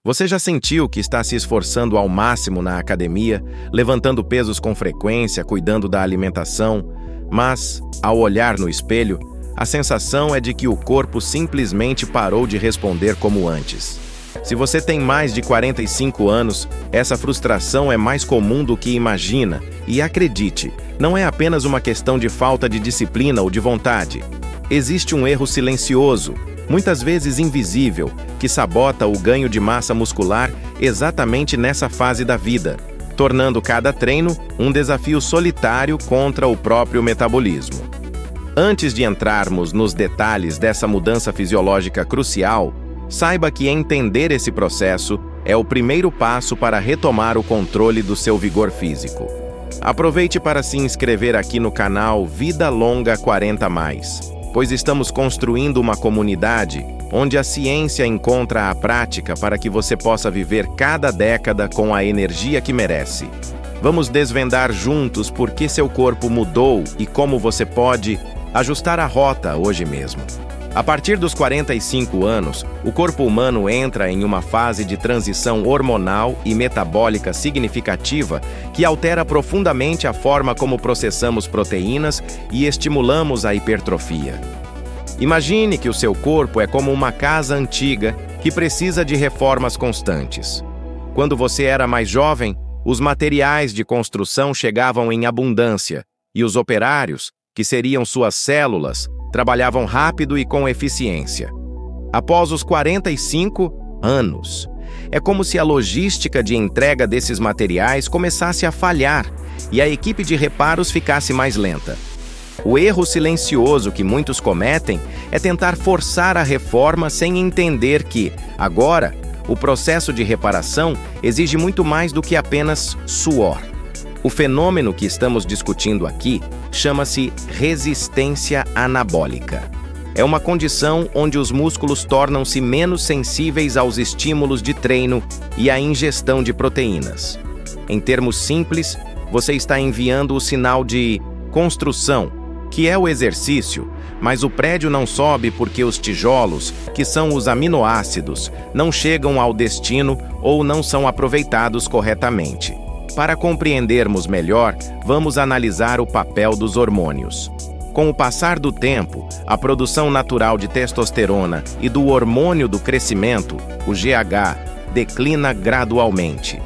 Você já sentiu que está se esforçando ao máximo na academia, levantando pesos com frequência, cuidando da alimentação, mas, ao olhar no espelho, a sensação é de que o corpo simplesmente parou de responder como antes? Se você tem mais de 45 anos, essa frustração é mais comum do que imagina, e acredite, não é apenas uma questão de falta de disciplina ou de vontade. Existe um erro silencioso, muitas vezes invisível, que sabota o ganho de massa muscular exatamente nessa fase da vida, tornando cada treino um desafio solitário contra o próprio metabolismo. Antes de entrarmos nos detalhes dessa mudança fisiológica crucial, saiba que entender esse processo é o primeiro passo para retomar o controle do seu vigor físico. Aproveite para se inscrever aqui no canal Vida Longa 40+, pois estamos construindo uma comunidade onde a ciência encontra a prática para que você possa viver cada década com a energia que merece. Vamos desvendar juntos por que seu corpo mudou e como você pode ajustar a rota hoje mesmo. A partir dos 45 anos, o corpo humano entra em uma fase de transição hormonal e metabólica significativa que altera profundamente a forma como processamos proteínas e estimulamos a hipertrofia. Imagine que o seu corpo é como uma casa antiga que precisa de reformas constantes. Quando você era mais jovem, os materiais de construção chegavam em abundância e os operários, que seriam suas células, trabalhavam rápido e com eficiência. Após os 45 anos, é como se a logística de entrega desses materiais começasse a falhar e a equipe de reparos ficasse mais lenta. O erro silencioso que muitos cometem é tentar forçar a reforma sem entender que, agora, o processo de reparação exige muito mais do que apenas suor. O fenômeno que estamos discutindo aqui chama-se resistência anabólica. É uma condição onde os músculos tornam-se menos sensíveis aos estímulos de treino e à ingestão de proteínas. Em termos simples, você está enviando o sinal de construção, que é o exercício, mas o prédio não sobe porque os tijolos, que são os aminoácidos, não chegam ao destino ou não são aproveitados corretamente. Para compreendermos melhor, vamos analisar o papel dos hormônios. Com o passar do tempo, a produção natural de testosterona e do hormônio do crescimento, o GH, declina gradualmente.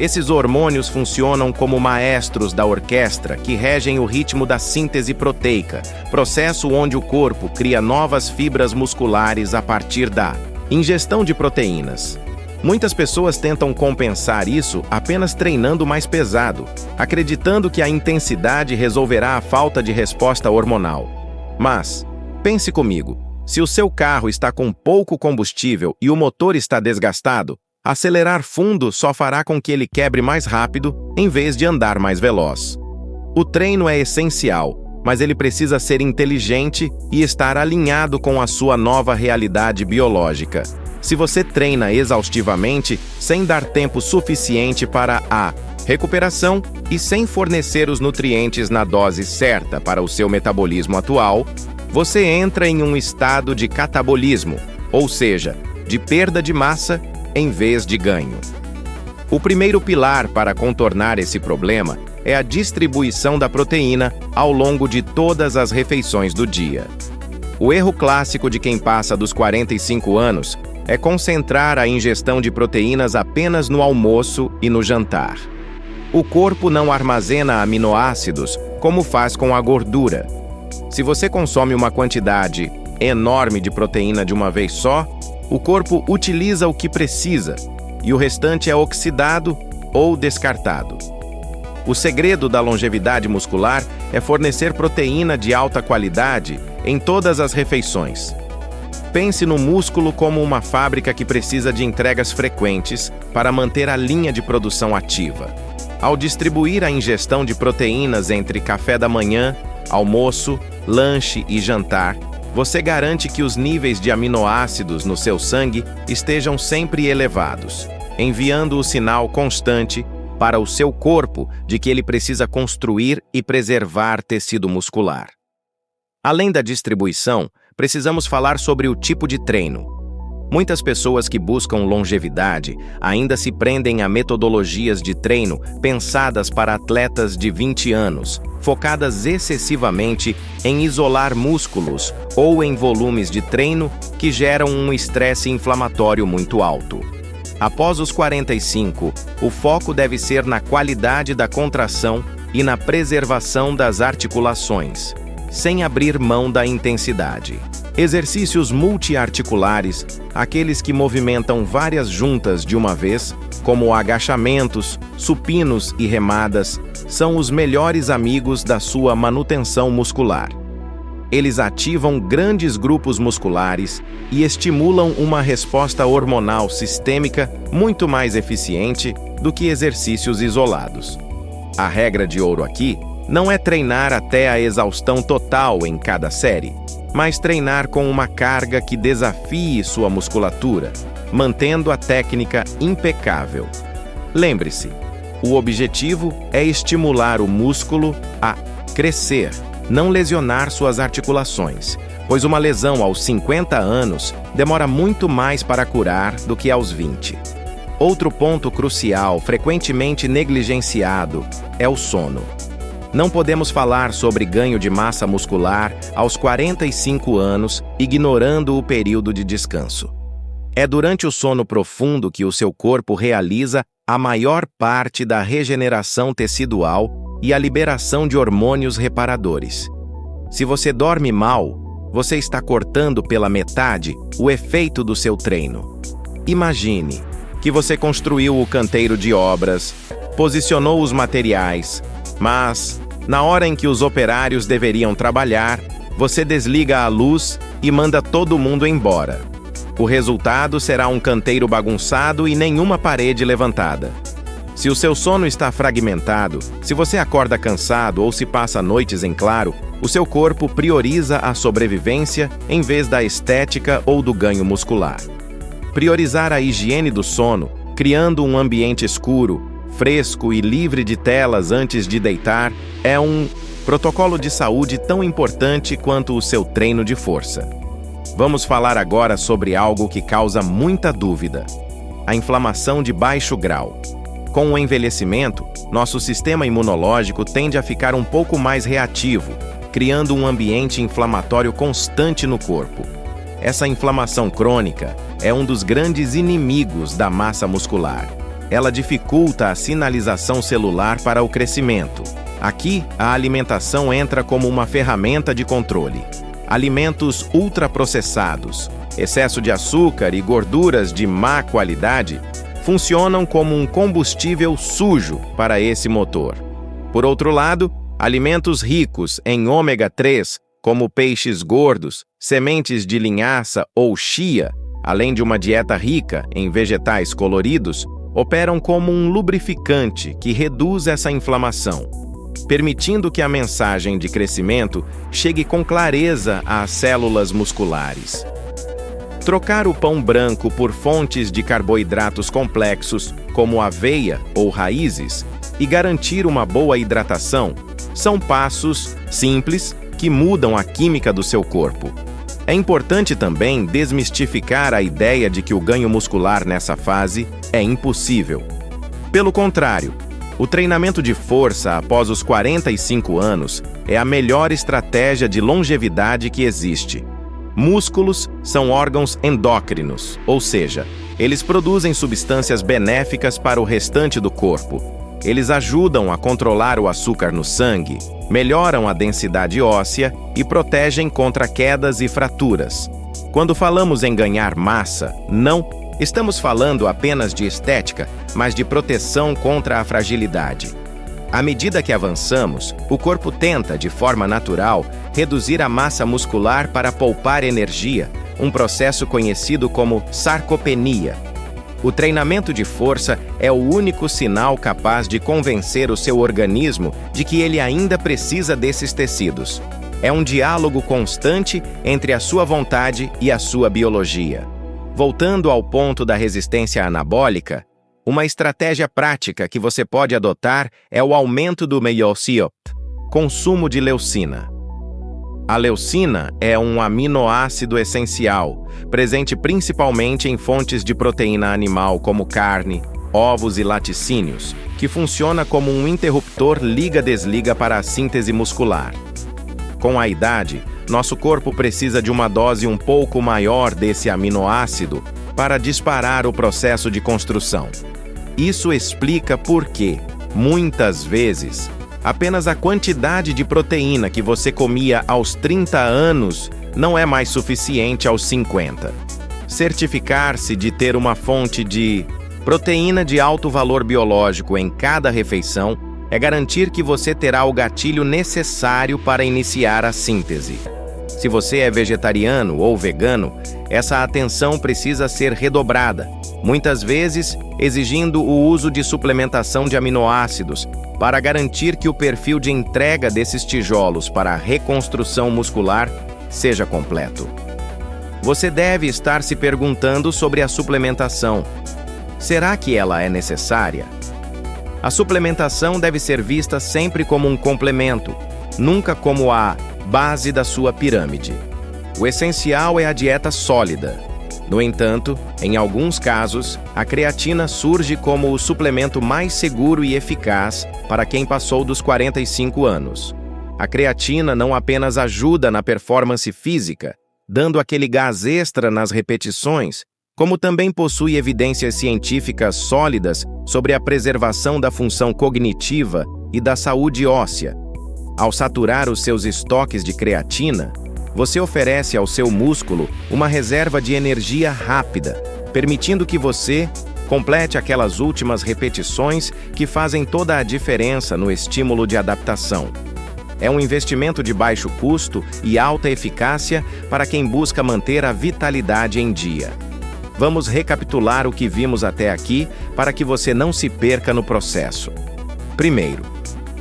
Esses hormônios funcionam como maestros da orquestra que regem o ritmo da síntese proteica, processo onde o corpo cria novas fibras musculares a partir da ingestão de proteínas. Muitas pessoas tentam compensar isso apenas treinando mais pesado, acreditando que a intensidade resolverá a falta de resposta hormonal. Mas, pense comigo, se o seu carro está com pouco combustível e o motor está desgastado, acelerar fundo só fará com que ele quebre mais rápido em vez de andar mais veloz. O treino é essencial, mas ele precisa ser inteligente e estar alinhado com a sua nova realidade biológica. Se você treina exaustivamente, sem dar tempo suficiente para a recuperação e sem fornecer os nutrientes na dose certa para o seu metabolismo atual, você entra em um estado de catabolismo, ou seja, de perda de massa em vez de ganho. O primeiro pilar para contornar esse problema é a distribuição da proteína ao longo de todas as refeições do dia. O erro clássico de quem passa dos 45 anos é concentrar a ingestão de proteínas apenas no almoço e no jantar. O corpo não armazena aminoácidos como faz com a gordura. Se você consome uma quantidade enorme de proteína de uma vez só, o corpo utiliza o que precisa e o restante é oxidado ou descartado. O segredo da longevidade muscular é fornecer proteína de alta qualidade em todas as refeições. Pense no músculo como uma fábrica que precisa de entregas frequentes para manter a linha de produção ativa. Ao distribuir a ingestão de proteínas entre café da manhã, almoço, lanche e jantar, você garante que os níveis de aminoácidos no seu sangue estejam sempre elevados, enviando o sinal constante para o seu corpo de que ele precisa construir e preservar tecido muscular. Além da distribuição, precisamos falar sobre o tipo de treino. Muitas pessoas que buscam longevidade ainda se prendem a metodologias de treino pensadas para atletas de 20 anos, focadas excessivamente em isolar músculos ou em volumes de treino que geram um estresse inflamatório muito alto. Após os 45, o foco deve ser na qualidade da contração e na preservação das articulações, sem abrir mão da intensidade. Exercícios multiarticulares, aqueles que movimentam várias juntas de uma vez, como agachamentos, supinos e remadas, são os melhores amigos da sua manutenção muscular. Eles ativam grandes grupos musculares e estimulam uma resposta hormonal sistêmica muito mais eficiente do que exercícios isolados. A regra de ouro aqui não é treinar até a exaustão total em cada série, mas treinar com uma carga que desafie sua musculatura, mantendo a técnica impecável. Lembre-se, o objetivo é estimular o músculo a crescer, não lesionar suas articulações, pois uma lesão aos 50 anos demora muito mais para curar do que aos 20. Outro ponto crucial, frequentemente negligenciado, é o sono. Não podemos falar sobre ganho de massa muscular aos 45 anos, ignorando o período de descanso. É durante o sono profundo que o seu corpo realiza a maior parte da regeneração tecidual e a liberação de hormônios reparadores. Se você dorme mal, você está cortando pela metade o efeito do seu treino. Imagine que você construiu o canteiro de obras, posicionou os materiais, mas, na hora em que os operários deveriam trabalhar, você desliga a luz e manda todo mundo embora. O resultado será um canteiro bagunçado e nenhuma parede levantada. Se o seu sono está fragmentado, se você acorda cansado ou se passa noites em claro, o seu corpo prioriza a sobrevivência em vez da estética ou do ganho muscular. Priorizar a higiene do sono, criando um ambiente escuro, fresco e livre de telas antes de deitar, é um protocolo de saúde tão importante quanto o seu treino de força. Vamos falar agora sobre algo que causa muita dúvida: a inflamação de baixo grau. Com o envelhecimento, nosso sistema imunológico tende a ficar um pouco mais reativo, criando um ambiente inflamatório constante no corpo. Essa inflamação crônica é um dos grandes inimigos da massa muscular. Ela dificulta a sinalização celular para o crescimento. Aqui, a alimentação entra como uma ferramenta de controle. Alimentos ultraprocessados, excesso de açúcar e gorduras de má qualidade funcionam como um combustível sujo para esse motor. Por outro lado, alimentos ricos em ômega 3, como peixes gordos, sementes de linhaça ou chia, além de uma dieta rica em vegetais coloridos, operam como um lubrificante que reduz essa inflamação, permitindo que a mensagem de crescimento chegue com clareza às células musculares. Trocar o pão branco por fontes de carboidratos complexos, como aveia ou raízes, e garantir uma boa hidratação são passos simples que mudam a química do seu corpo. É importante também desmistificar a ideia de que o ganho muscular nessa fase é impossível. Pelo contrário, o treinamento de força após os 45 anos é a melhor estratégia de longevidade que existe. Músculos são órgãos endócrinos, ou seja, eles produzem substâncias benéficas para o restante do corpo. Eles ajudam a controlar o açúcar no sangue, melhoram a densidade óssea e protegem contra quedas e fraturas. Quando falamos em ganhar massa, não estamos falando apenas de estética, mas de proteção contra a fragilidade. À medida que avançamos, o corpo tenta, de forma natural, reduzir a massa muscular para poupar energia, um processo conhecido como sarcopenia. O treinamento de força é o único sinal capaz de convencer o seu organismo de que ele ainda precisa desses tecidos. É um diálogo constante entre a sua vontade e a sua biologia. Voltando ao ponto da resistência anabólica, uma estratégia prática que você pode adotar é o aumento do meiociop, consumo de leucina. A leucina é um aminoácido essencial, presente principalmente em fontes de proteína animal como carne, ovos e laticínios, que funciona como um interruptor liga-desliga para a síntese muscular. Com a idade, nosso corpo precisa de uma dose um pouco maior desse aminoácido para disparar o processo de construção. Isso explica por que, muitas vezes, apenas a quantidade de proteína que você comia aos 30 anos não é mais suficiente aos 50. Certificar-se de ter uma fonte de proteína de alto valor biológico em cada refeição é garantir que você terá o gatilho necessário para iniciar a síntese. Se você é vegetariano ou vegano, essa atenção precisa ser redobrada, muitas vezes exigindo o uso de suplementação de aminoácidos para garantir que o perfil de entrega desses tijolos para a reconstrução muscular seja completo. Você deve estar se perguntando sobre a suplementação. Será que ela é necessária? A suplementação deve ser vista sempre como um complemento, nunca como a base da sua pirâmide. O essencial é a dieta sólida. No entanto, em alguns casos, a creatina surge como o suplemento mais seguro e eficaz para quem passou dos 45 anos. A creatina não apenas ajuda na performance física, dando aquele gás extra nas repetições, como também possui evidências científicas sólidas sobre a preservação da função cognitiva e da saúde óssea. Ao saturar os seus estoques de creatina, você oferece ao seu músculo uma reserva de energia rápida, permitindo que você complete aquelas últimas repetições que fazem toda a diferença no estímulo de adaptação. É um investimento de baixo custo e alta eficácia para quem busca manter a vitalidade em dia. Vamos recapitular o que vimos até aqui para que você não se perca no processo. Primeiro,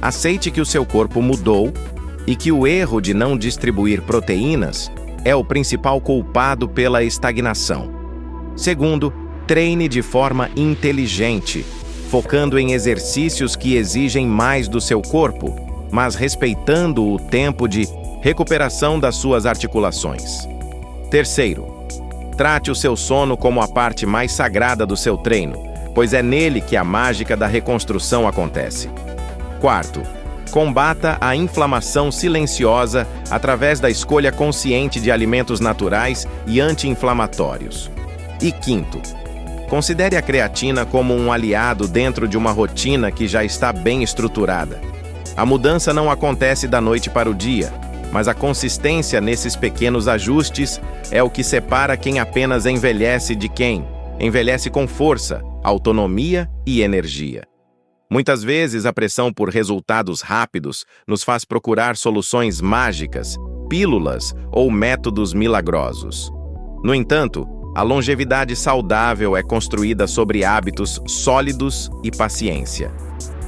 aceite que o seu corpo mudou e que o erro de não distribuir proteínas é o principal culpado pela estagnação. Segundo, treine de forma inteligente, focando em exercícios que exigem mais do seu corpo, mas respeitando o tempo de recuperação das suas articulações. Terceiro, trate o seu sono como a parte mais sagrada do seu treino, pois é nele que a mágica da reconstrução acontece. Quarto, combata a inflamação silenciosa através da escolha consciente de alimentos naturais e anti-inflamatórios. E quinto, considere a creatina como um aliado dentro de uma rotina que já está bem estruturada. A mudança não acontece da noite para o dia, mas a consistência nesses pequenos ajustes é o que separa quem apenas envelhece de quem envelhece com força, autonomia e energia. Muitas vezes a pressão por resultados rápidos nos faz procurar soluções mágicas, pílulas ou métodos milagrosos. No entanto, a longevidade saudável é construída sobre hábitos sólidos e paciência.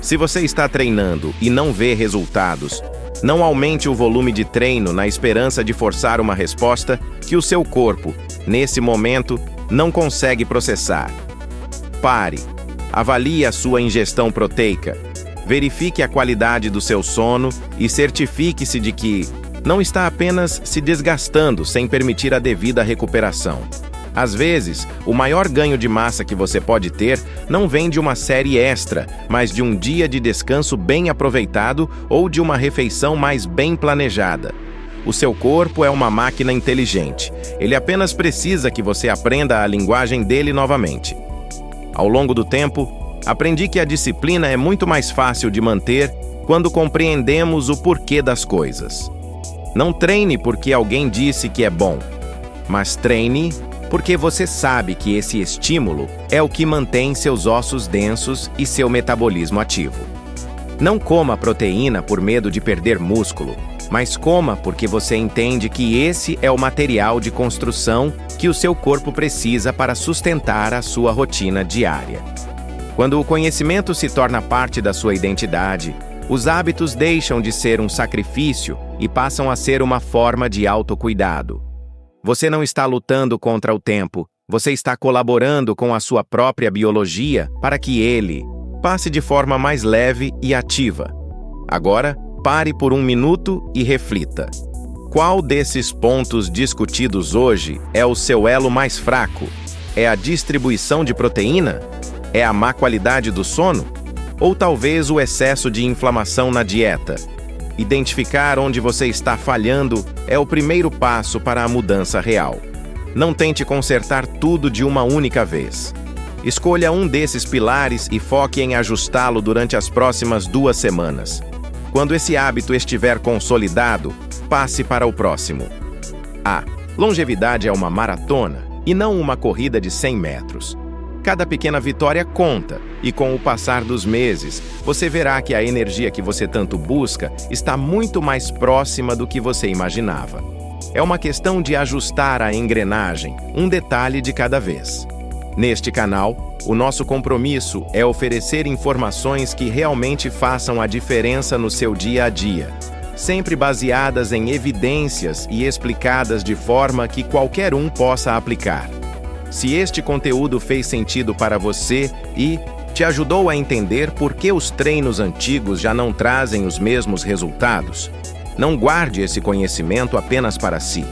Se você está treinando e não vê resultados, não aumente o volume de treino na esperança de forçar uma resposta que o seu corpo, nesse momento, não consegue processar. Pare. Avalie a sua ingestão proteica. Verifique a qualidade do seu sono e certifique-se de que não está apenas se desgastando sem permitir a devida recuperação. Às vezes, o maior ganho de massa que você pode ter não vem de uma série extra, mas de um dia de descanso bem aproveitado ou de uma refeição mais bem planejada. O seu corpo é uma máquina inteligente. Ele apenas precisa que você aprenda a linguagem dele novamente. Ao longo do tempo, aprendi que a disciplina é muito mais fácil de manter quando compreendemos o porquê das coisas. Não treine porque alguém disse que é bom, mas treine porque você sabe que esse estímulo é o que mantém seus ossos densos e seu metabolismo ativo. Não coma proteína por medo de perder músculo, mas coma porque você entende que esse é o material de construção que o seu corpo precisa para sustentar a sua rotina diária. Quando o conhecimento se torna parte da sua identidade, os hábitos deixam de ser um sacrifício e passam a ser uma forma de autocuidado. Você não está lutando contra o tempo, você está colaborando com a sua própria biologia para que ele passe de forma mais leve e ativa. Agora, pare por um minuto e reflita. Qual desses pontos discutidos hoje é o seu elo mais fraco? É a distribuição de proteína? É a má qualidade do sono? Ou talvez o excesso de inflamação na dieta? Identificar onde você está falhando é o primeiro passo para a mudança real. Não tente consertar tudo de uma única vez. Escolha um desses pilares e foque em ajustá-lo durante as próximas 2 semanas. Quando esse hábito estiver consolidado, passe para o próximo. A longevidade é uma maratona e não uma corrida de 100 metros. Cada pequena vitória conta, e com o passar dos meses, você verá que a energia que você tanto busca está muito mais próxima do que você imaginava. É uma questão de ajustar a engrenagem, um detalhe de cada vez. Neste canal, o nosso compromisso é oferecer informações que realmente façam a diferença no seu dia a dia, sempre baseadas em evidências e explicadas de forma que qualquer um possa aplicar. Se este conteúdo fez sentido para você e te ajudou a entender por que os treinos antigos já não trazem os mesmos resultados, não guarde esse conhecimento apenas para si.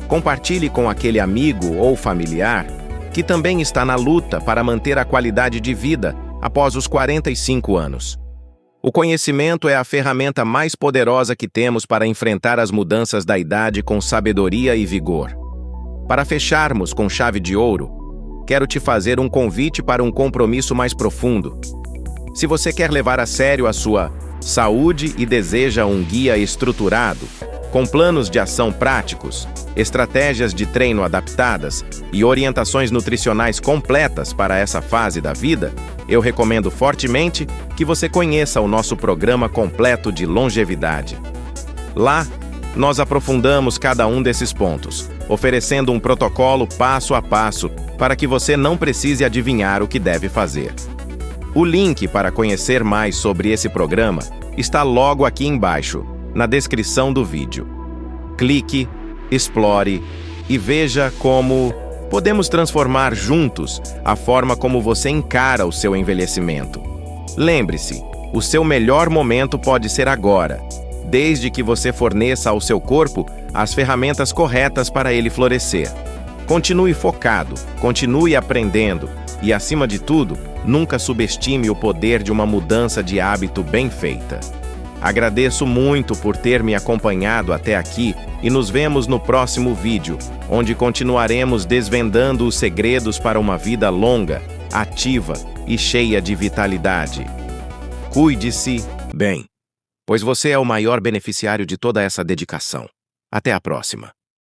Compartilhe com aquele amigo ou familiar que também está na luta para manter a qualidade de vida após os 45 anos. O conhecimento é a ferramenta mais poderosa que temos para enfrentar as mudanças da idade com sabedoria e vigor. Para fecharmos com chave de ouro, quero te fazer um convite para um compromisso mais profundo. Se você quer levar a sério a sua saúde e deseja um guia estruturado, com planos de ação práticos, estratégias de treino adaptadas e orientações nutricionais completas para essa fase da vida, eu recomendo fortemente que você conheça o nosso programa completo de longevidade. Lá, nós aprofundamos cada um desses pontos, oferecendo um protocolo passo a passo para que você não precise adivinhar o que deve fazer. O link para conhecer mais sobre esse programa está logo aqui embaixo, na descrição do vídeo. Clique, explore e veja como podemos transformar juntos a forma como você encara o seu envelhecimento. Lembre-se, o seu melhor momento pode ser agora, desde que você forneça ao seu corpo as ferramentas corretas para ele florescer. Continue focado, continue aprendendo e, acima de tudo, nunca subestime o poder de uma mudança de hábito bem feita. Agradeço muito por ter me acompanhado até aqui e nos vemos no próximo vídeo, onde continuaremos desvendando os segredos para uma vida longa, ativa e cheia de vitalidade. Cuide-se bem, pois você é o maior beneficiário de toda essa dedicação. Até a próxima.